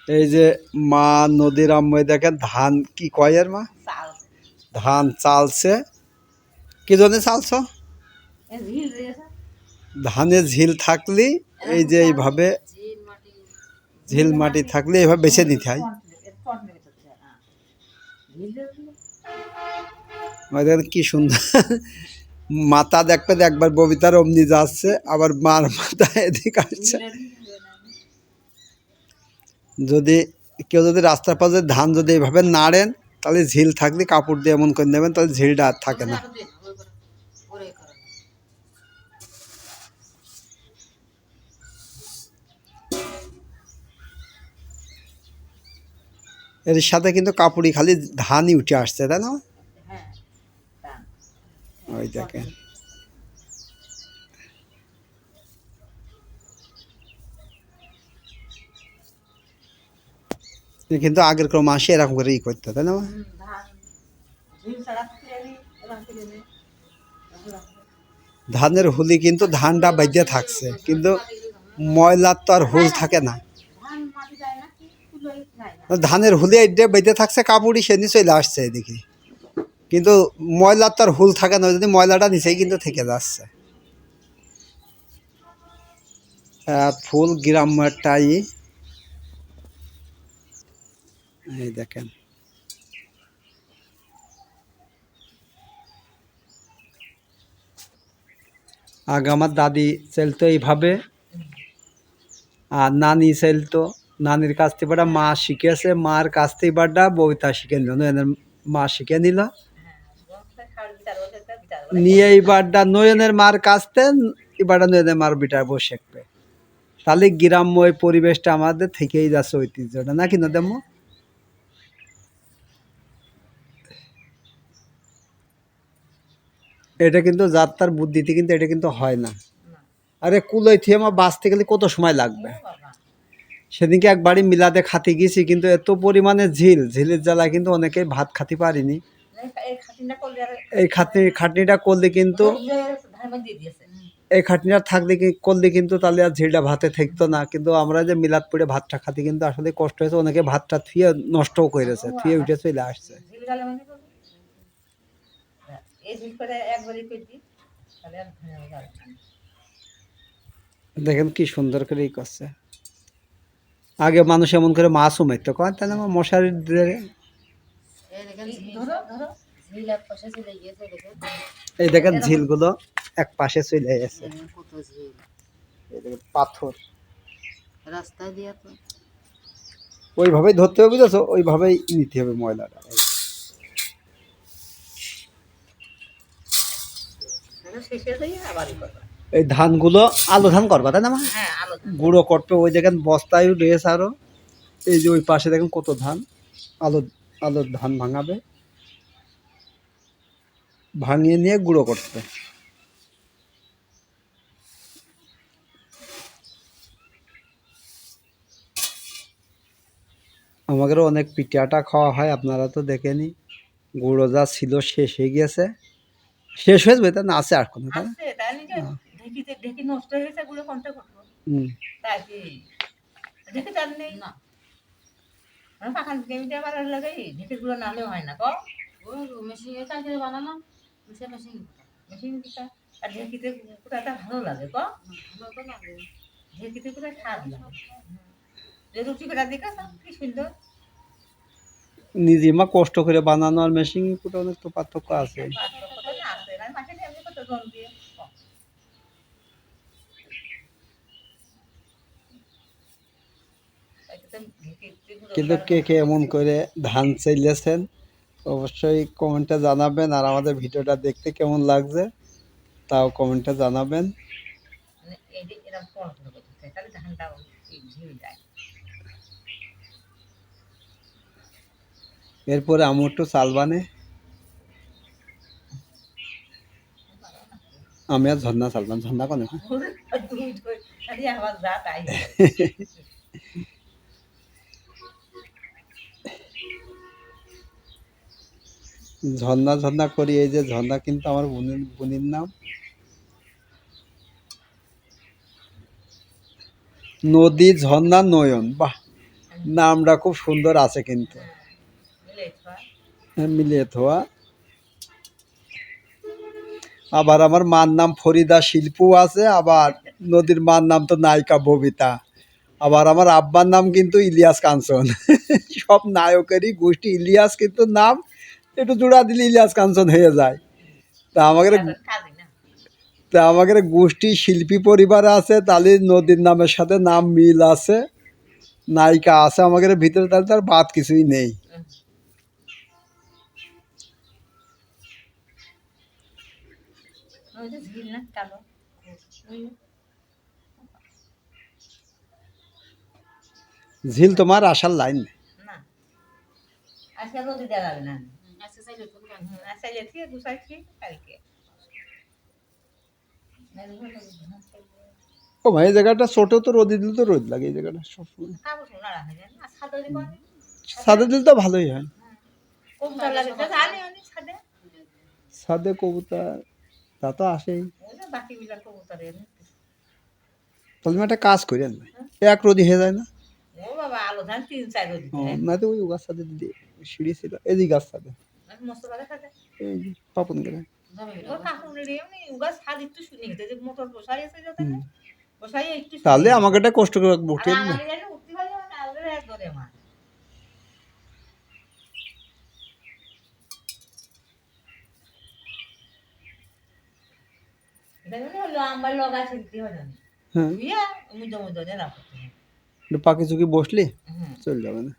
এই যে মা নদীর আম্মাই দেখেন ধান কি কয় এর মা ধান চালছে কি জন্য চালছ ধানে ঝিল থাকলে এই যে এইভাবে ঝিল মাটি থাকলে এইভাবে বেছে নিতে হয় দেখেন কি সুন্দর মাথা দেখবে একবার ববিতার অমনি যাচ্ছে আবার মার মাথা এদিকে আসছে যদি কেউ যদি রাস্তার পাশে ধান যদি এইভাবে নাড়েন তাহলে ঝিল থাকলে কাপড় দিয়ে এমন করে নেবেন তাহলে ঝিলটা আর থাকে না এর সাথে কিন্তু কাপড়ই খালি ধানই উঠে আসছে তাই না ওই দেখেন কিন্তু আগের কোনো মাসে এরকম করে ই করতে তাই না ধানের হুলি কিন্তু ধানটা বাইতে থাকছে কিন্তু ময়লার তো আর হুল থাকে না ধানের হুলি এইটা বাইতে থাকছে কাপড়ই সে নিয়ে চলে আসছে এদিকে কিন্তু ময়লার তো আর হুল থাকে না যদি ময়লাটা নিচেই কিন্তু থেকে যাচ্ছে ফুল গ্রামটাই এই দেখেন আগে আমার দাদি চলতো এইভাবে আর নানি চলতো নানির কাছ থেকে বাটা মা শিখেছে মার কাছ থেকে বাটা বইতা শিখে নিল নয়নের মা শিখে নিল নিয়ে এইবারটা নয়নের মার কাছ থেকে এবারটা নয়নের মার বিটার বউ শিখবে তাহলে গ্রাম্য ওই পরিবেশটা আমাদের থেকেই যাচ্ছে ঐতিহ্যটা নাকি না দেম্ম এটা কিন্তু যাত্রার বুদ্ধিতে কিন্তু এটা কিন্তু হয় না আরে কুলোই থেকে আমার বাঁচতে গেলে কত সময় লাগবে সেদিনকে একবারই মিলাদে খাতে গেছি কিন্তু এত পরিমাণে ঝিলের জ্বালায় কিন্তু অনেকেই ভাত খাতে পারিনি এই খাটনিটা করলে কিন্তু এই খাটনিটা থাকলে করলে কিন্তু তাহলে আর ঝিলটা ভাতে থাকতো না কিন্তু আমরা যে মিলাদ পড়ে ভাতটা খাতে কিন্তু আসলে কষ্ট হয়েছে অনেকে ভাতটা থুয়ে নষ্টও করেছে থুয়ে উঠে চলে আসছে দেখেন কি সুন্দর করে ই করছে আগে মানুষ এমন করে মাছও মারতো কয় তাহলে আমার মশারির ধরে এই দেখেন ঝিলগুলো এক পাশে চলে গেছে পাথর রাস্তায় দিয়া তো ওইভাবেই ধরতে হবে বুঝেছো ওইভাবেই নিতে হবে ময়লাটা এই ধানগুলো আলু ধান করবা তাই না গুঁড়ো করতে ওই দেখেন বস্তায় ড্রেস আরো এই যে ওই পাশে দেখেন কত ধান আলু আলুর ধান ভাঙাবে ভাঙিয়ে নিয়ে গুঁড়ো করতে আমাদেরও অনেক পিঠাটা খাওয়া হয় আপনারা তো দেখেনি গুঁড়ো যা ছিল শেষ হয়ে গেছে শেষ হয়ে যাবে তা না আছে আর কোনো ভালো লাগে নিজে মা কষ্ট করে বানানো আর মেশিন কুটা অনেক তো পার্থক্য আছে কিন্তু কে কে এমন করে ধান চাইলেছেন অবশ্যই কমেন্টে জানাবেন আর আমাদের ভিডিওটা দেখতে কেমন লাগছে তাও কমেন্টে জানাবেন এরপরে আমি একটু চাল বানে আমি আর ঝর্ণা চালবান ঝর্ণা কোনে ঝর্ণা ঝর্ণা করি এই যে ঝর্ণা কিন্তু আমার বোনের নাম নদী ঝর্ণা নয়ন বাহ নামটা খুব সুন্দর আছে কিন্তু মিলিয়ে থোয়া। আবার আমার মার নাম ফরিদা শিল্পু আছে, আবার নদীর মার নাম তো নায়িকা ববিতা, আবার আমার আব্বার নাম কিন্তু ইলিয়াস কাঞ্চন। সব নায়কেরই গোষ্ঠী ইলিয়াস, কিন্তু নাম একটু জোড়া দিলে ইলিয়াস কাঞ্চন হয়ে যায়। তা আমাদের গোষ্ঠী শিল্পী পরিবার আছে, তাহলে নদীর নামের সাথে নাম মিল আছে, নায়িকা আছে আমাদের ভিতরে, তাহলে তার বাদ কিছুই নেই। ঝিল তোমার আসার লাইন নেই। ও ভাই, এই জায়গাটা ছোট তো, রোদে দিলে তো রোদ লাগে এই জায়গাটা সবসময়। ছাদে দিলে তো ভালোই হয়। ছাদে কবুতর তা তো আসেই। তাহলে একটা কাজ করেন, এক রোদি হয়ে যায় না? না তো ওই গাছ ছাদে দিদি সিঁড়ি ছিল, এই গাছ ছাদে, এই যে পাপন করে। তাহলে আমাকে একটা কষ্ট করে উঠে দিন। পাখি চুকি বসলি চলে যাবে না।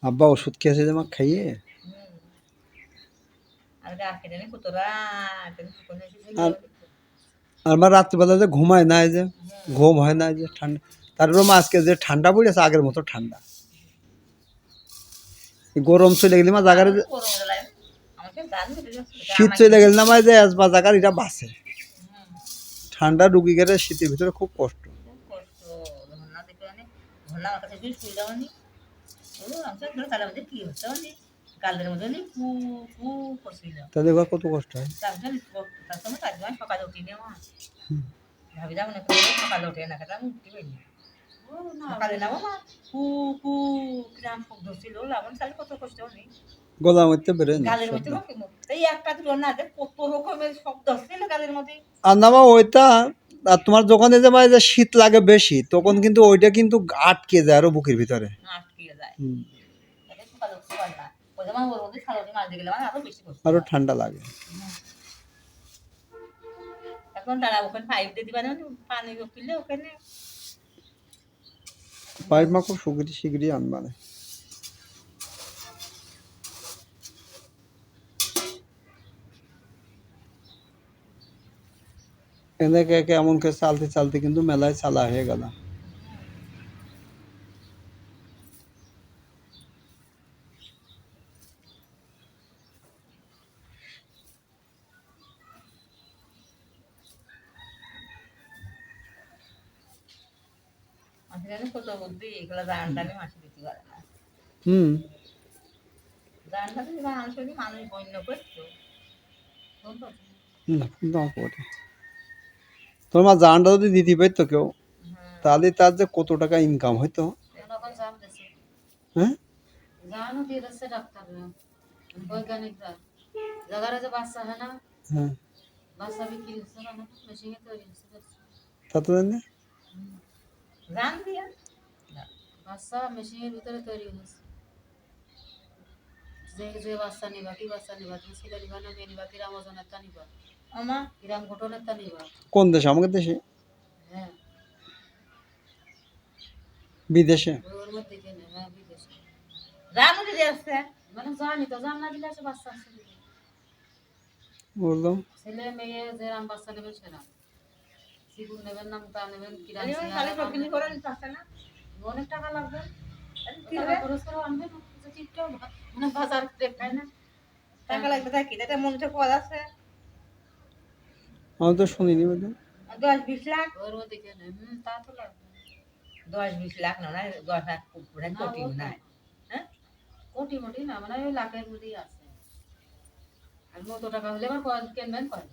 আব্বা ওষুধ খেয়েছে যে মা খাইয়ে, আর মা রাত্রিবেলা যে ঘুমায় না, এই যে ঘুম হয় না, এই যে ঠান্ডা, তারপরে মা আজকে যে ঠান্ডা পড়েছে আগের মতো ঠান্ডা, গরম চলে গেলে মা জাগারে শীত চলে গেলে না মা, যে আসবা জাগার এটা বাসে, ঠান্ডা ঢুকি গেলে শীতের ভিতরে খুব কষ্ট। তাদের ঘর কত কষ্ট হয়। গলার মধ্যে বেরোয় না আর না মা ওইটা। আর তোমার যখন এই যে যে শীত লাগে বেশি, তখন কিন্তু ওইটা কিন্তু আটকে যায় আরো বুকের ভিতরে। আরো ঠান্ডা লাগে। পাইপ মা খুব শিগগিরই আনবা না। এদিকে এমন করে চালতে চালতে কিন্তু মেলায় চালা হয়ে গেল। হুম, তোমার জানটা যদি দিতে পারতো কেউ, তাহলে তার যে কত টাকা ইনকাম হইতো। হ্যাঁ, বৈজ্ঞানিকরা জায়গার যে বাচ্চা হয় না, হ্যাঁ, বাচ্চা বিক্রি হচ্ছে না, মেশিনে তৈরি হচ্ছে তা তো জানি না। বাচ্চা মেশিনের ভিতরে তৈরি হচ্ছে। যে যে বাচ্চা নিবা, কি বাচ্চা নিবা, তুমি ছেলে নিবা না মেয়ে নিবা, কিরাম ওজনের তা নিবা, কিরাম ঘটনের তা নিবা। কোন দেশে? আমাদের দেশে? হ্যাঁ, বিদেশে? ওর মধ্যে কেনে, হ্যাঁ বিদেশে। মানে জানি তো, জান না দিলে আছে বাচ্চা আছে দিবে। বললাম ছেলে মেয়ে যেরাম বাচ্চা নেবেন সেরাম, সিগুন নেবেন না মোটা নেবেন, কিরাম অনেক টাকা লাগবে। টাকা খরচ করে আনবেন, ঠিকঠাক মানে বাজার দেখায় না। আমি তো শুনিনি বোধ। ওর মধ্যে কেনে, তা তো লাগবে। 10-20 লাখ না 10 লাখ কোটি না, নাই হ্যাঁ কোটি মোটি না মানে ওই লাখের মধ্যেই আছে। আর কত টাকা হলে আমার কিনবেন কয়